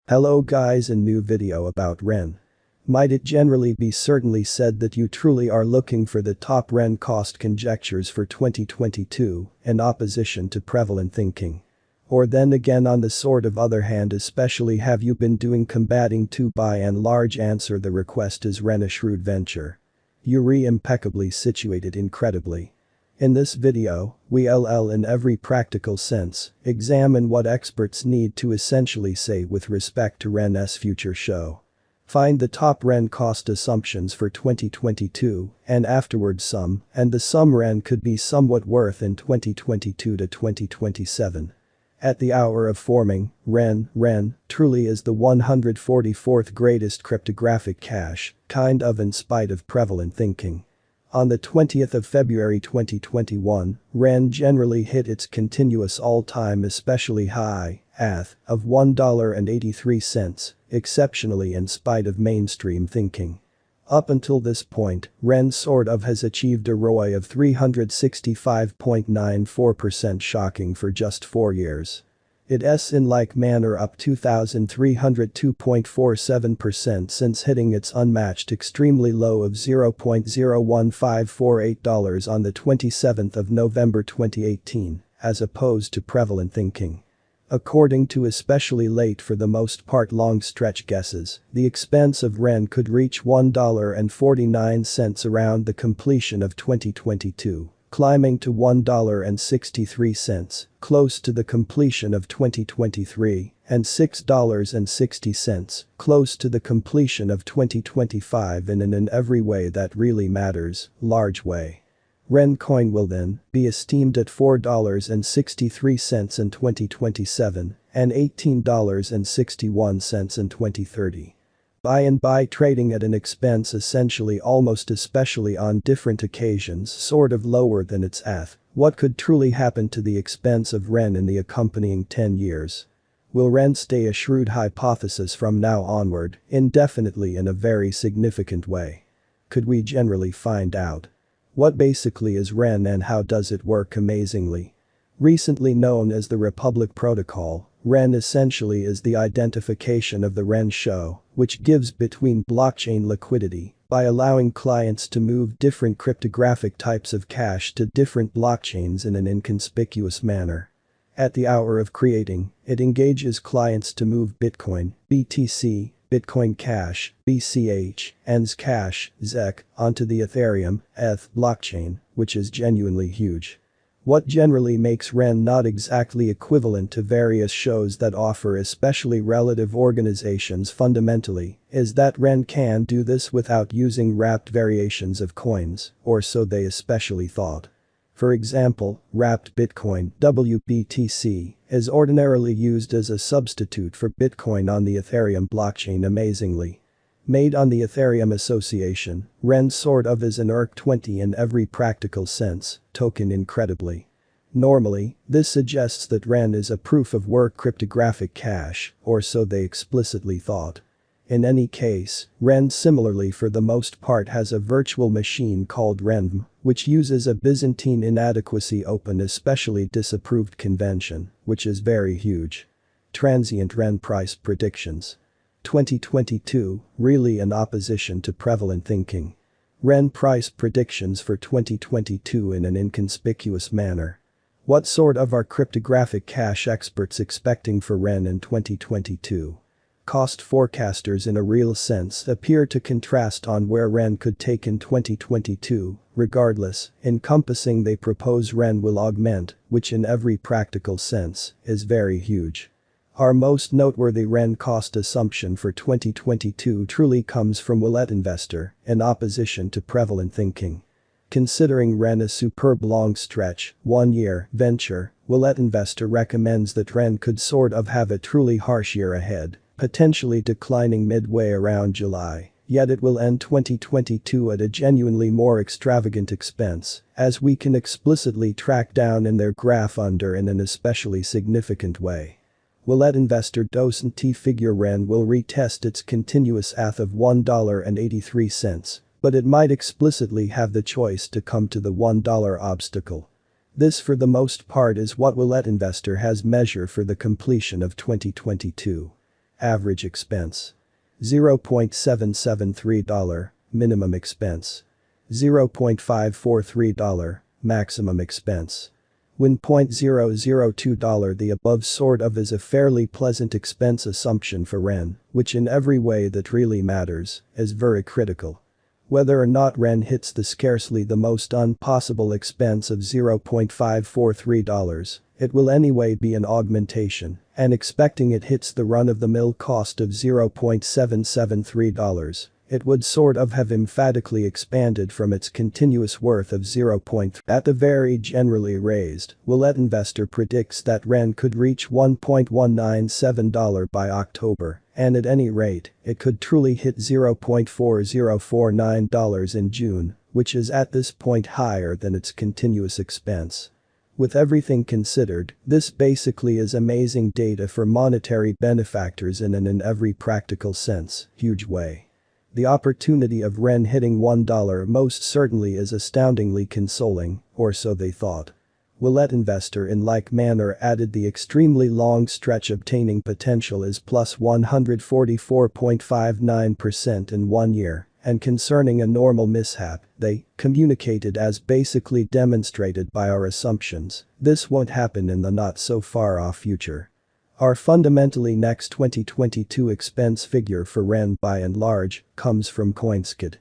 Hello guys, and new video about Ren. Might it generally be certainly said that you truly are looking for the top Ren cost conjectures for 2022 in opposition to prevalent thinking? Or then again, on the sort of other hand, especially have you been doing combating to by and large? Answer the request is Ren a shrewd venture. You're impeccably situated, incredibly. In this video, we'll in every practical sense examine what experts need to essentially say with respect to Ren's future show. Find the top Ren cost assumptions for 2022 and afterwards sum and the sum Ren could be somewhat worth in 2022 to 2027. At the hour of forming, Ren truly is the 144th greatest cryptographic cash, kind of, in spite of prevalent thinking. On the 20th of February 2021, Ren generally hit its continuous all-time especially high of $1.83, exceptionally in spite of mainstream thinking. Up until this point, Ren sort of has achieved a ROI of 365.94%, shocking for just 4 years. It's in like manner up 2,302.47% since hitting its unmatched extremely low of $0.01548 on the 27th of November 2018, as opposed to prevalent thinking. According to especially late for the most part long stretch guesses, the expense of Ren could reach $1.49 around the completion of 2022. Climbing to $1.63, close to the completion of 2023, and $6.60, close to the completion of 2025 in every way that really matters, large way. Ren coin will then be esteemed at $4.63 in 2027 and $18.61 in 2030. By trading at an expense essentially almost especially on different occasions sort of lower than its what could truly happen to the expense of Ren in the accompanying 10 years? Will Ren stay a shrewd hypothesis from now onward, indefinitely in a very significant way? Could we generally find out? What basically is Ren and how does it work amazingly? Recently known as the Republic Protocol, Ren essentially is the identification of the Ren show, which gives between blockchain liquidity by allowing clients to move different cryptographic types of cash to different blockchains in an inconspicuous manner. At the hour of creating, it engages clients to move Bitcoin, BTC, Bitcoin Cash, BCH, and Zcash, ZEC, onto the Ethereum, ETH blockchain, which is genuinely huge. What generally makes Ren not exactly equivalent to various shows that offer especially relative organizations fundamentally is that Ren can do this without using wrapped variations of coins, or so they especially thought. For example, wrapped Bitcoin (WBTC) is ordinarily used as a substitute for Bitcoin on the Ethereum blockchain amazingly. Made on the Ethereum Association, Ren sort of is an ERC20 in every practical sense, token incredibly. Normally, this suggests that Ren is a proof-of-work cryptographic cash, or so they explicitly thought. In any case, Ren similarly for the most part has a virtual machine called RenVM, which uses a Byzantine inadequacy open especially disapproved convention, which is very huge. Transient Ren price predictions. 2022, really in opposition to prevalent thinking. Ren price predictions for 2022 in an inconspicuous manner. What sort of are cryptographic cash experts expecting for Ren in 2022? Cost forecasters in a real sense appear to contrast on where Ren could take in 2022, regardless, encompassing they propose Ren will augment, which in every practical sense, is very huge. Our most noteworthy Ren cost assumption for 2022 truly comes from Wallet Investor, in opposition to prevalent thinking. Considering Ren a superb long stretch, 1-year venture, Wallet Investor recommends that Ren could sort of have a truly harsh year ahead, potentially declining midway around July, yet it will end 2022 at a genuinely more extravagant expense, as we can explicitly track down in their graph under in an especially significant way. Wallet Investor doesn't figure Ren will retest its continuous of $1.83, but it might explicitly have the choice to come to the $1 obstacle. This for the most part is what Wallet Investor has measured for the completion of 2022. Average expense. $0.773. Minimum expense. $0.543. Maximum expense. $1.002. The above sort of is a fairly pleasant expense assumption for REN, which in every way that really matters, is very critical. Whether or not REN hits the scarcely the most impossible expense of $0.543, it will anyway be an augmentation, and expecting it hits the run-of-the-mill cost of $0.773, it would sort of have emphatically expanded from its continuous worth of 0.3. At the very generally raised, Willett Investor predicts that REN could reach $1.197 by October, and at any rate, it could truly hit $0.4049 in June, which is at this point higher than its continuous expense. With everything considered, this basically is amazing data for monetary benefactors in every practical sense, huge way. The opportunity of REN hitting $1 most certainly is astoundingly consoling, or so they thought. Willett Investor in like manner added the extremely long stretch obtaining potential is plus 144.59% in 1 year, and concerning a normal mishap, they communicated as basically demonstrated by our assumptions, this won't happen in the not so far off future. Our fundamentally next 2022 expense figure for REN by and large comes from Coinskid.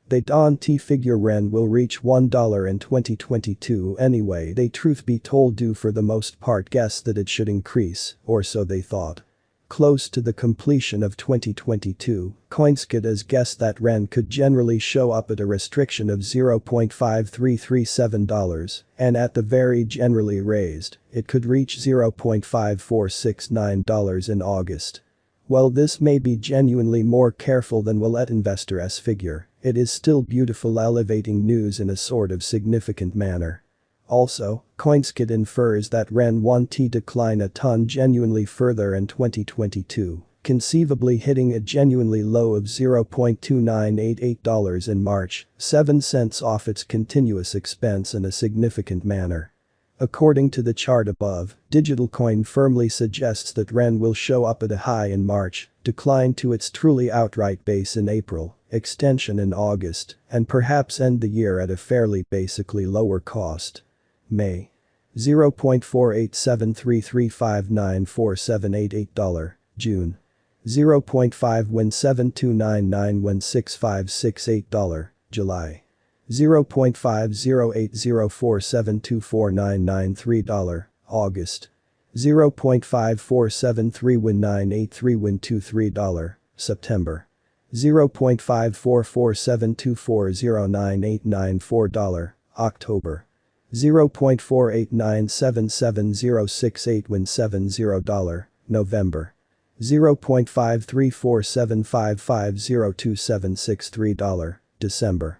They don't figure REN will reach $1 in 2022 anyway. They truth be told do for the most part guess that it should increase, or so they thought. Close to the completion of 2022, Coinskid has guessed that REN could generally show up at a restriction of $0.5337, and at the very generally raised, it could reach $0.5469 in August. While this may be genuinely more careful than Willett Investor's figure, it is still beautiful elevating news in a sort of significant manner. Also, Coinskid infers that REN won't decline a ton genuinely further in 2022, conceivably hitting a genuinely low of $0.2988 in March, 7 cents off its continuous expense in a significant manner. According to the chart above, Digital Coin firmly suggests that REN will show up at a high in March, decline to its truly outright base in April, extension in August, and perhaps end the year at a fairly basically lower cost. May. $0.4873359478. June. $0.5172991658. July. $0.508047249993. August. $0.5473198323. September. $0.544724098994. October. $0.4897706817. November. $0.5347550273. December.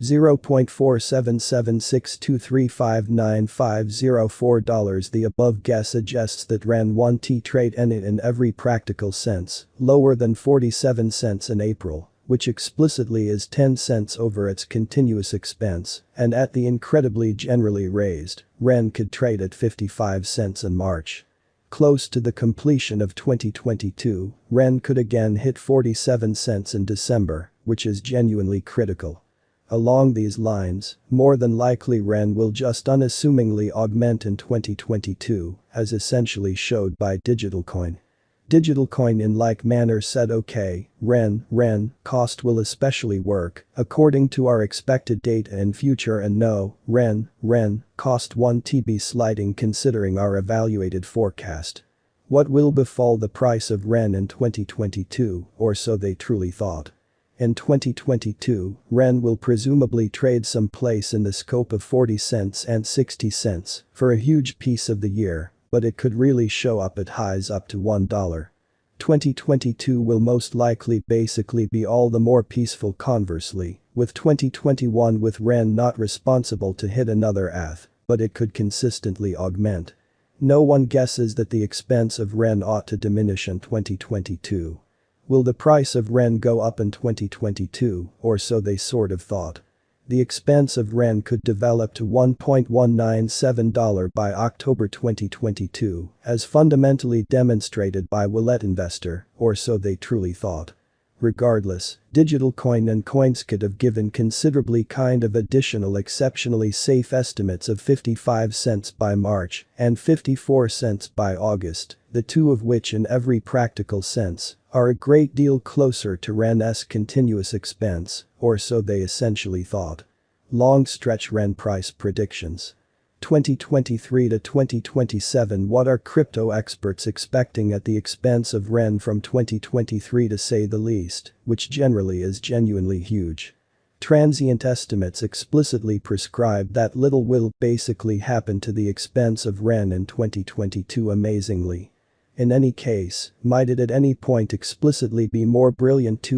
$0.4776235950. The above guess suggests that REN won't trade in every practical sense, lower than 47 cents in April, which explicitly is 10 cents over its continuous expense, and at the incredibly generally raised, REN could trade at 55 cents in March. Close to the completion of 2022, REN could again hit 47 cents in December, which is genuinely critical. Along these lines, more than likely REN will just unassumingly augment in 2022, as essentially showed by Digital Coin. Digital Coin in like manner said okay, REN cost will especially work, according to our expected data in future and no, REN cost won't be sliding considering our evaluated forecast. What will befall the price of REN in 2022, or so they truly thought. In 2022, REN will presumably trade someplace in the scope of 40 cents and 60 cents for a huge piece of the year, but it could really show up at highs up to $1. 2022 will most likely basically be all the more peaceful conversely, with 2021 with REN not responsible to hit another ATH, but it could consistently augment. No one guesses that the expense of REN ought to diminish in 2022. Will the price of REN go up in 2022, or so they sort of thought. The expense of Ren could develop to $1.197 by October 2022, as fundamentally demonstrated by Wallet Investor, or so they truly thought. Regardless, digital coin and coins could have given considerably kind of additional exceptionally safe estimates of 55 cents by March and 54 cents by August, the two of which in every practical sense are a great deal closer to Ren's continuous expense, or so they essentially thought. Long stretch Ren price predictions. 2023 to 2027. What are crypto experts expecting at the expense of Ren from 2023 to say the least, which generally is genuinely huge? Transient estimates explicitly prescribe that little will basically happen to the expense of Ren in 2022 amazingly. In any case, might it at any point explicitly be more brilliant to